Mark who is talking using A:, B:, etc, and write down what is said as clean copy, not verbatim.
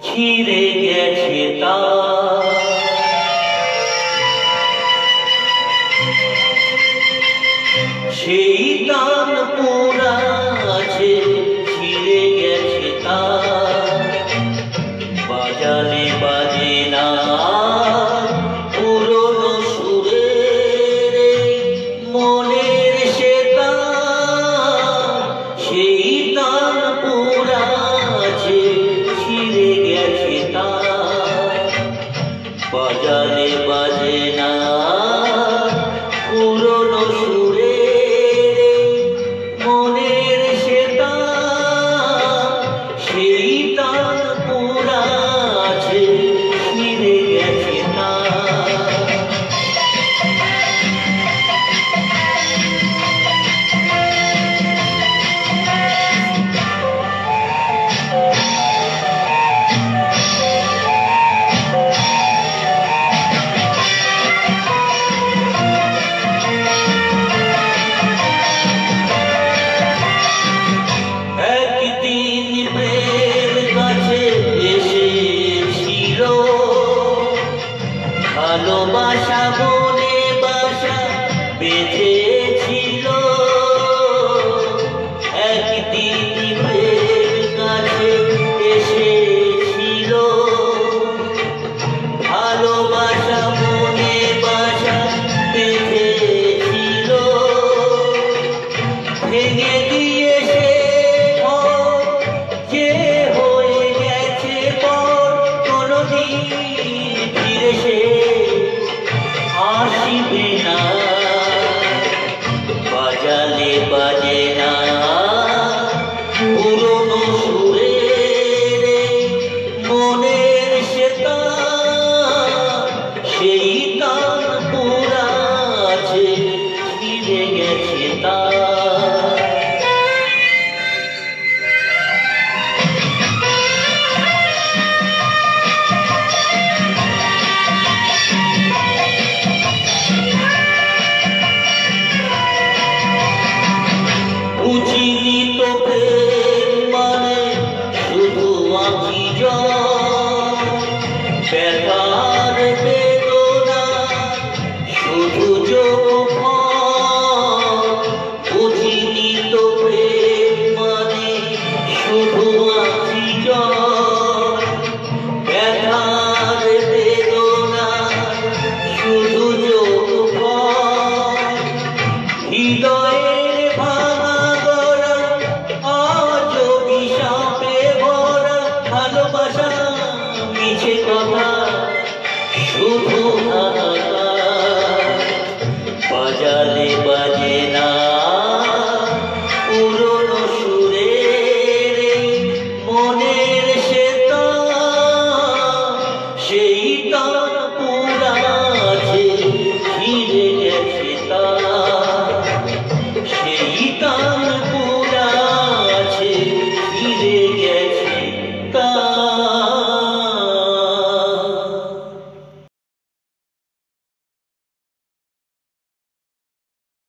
A: ছিঁড়ে গেছে তার। সেই টান পোড়া আছে, ছিঁড়ে গেছে তার। বাজালে বাজে না পুরনো সুরের মনের সে তার। সেই টান পোড়া আছে, ছিঁড়ে গেছে তার। বাজালে বাজে না পুরনো সুরের মনের সে তার। সেই টান পোড়া আছে, ছিঁড়ে গেছে তার। একদিন প্রেম কাছে এসেছিল, ভালোবাসা বলে বাসা বেঁধে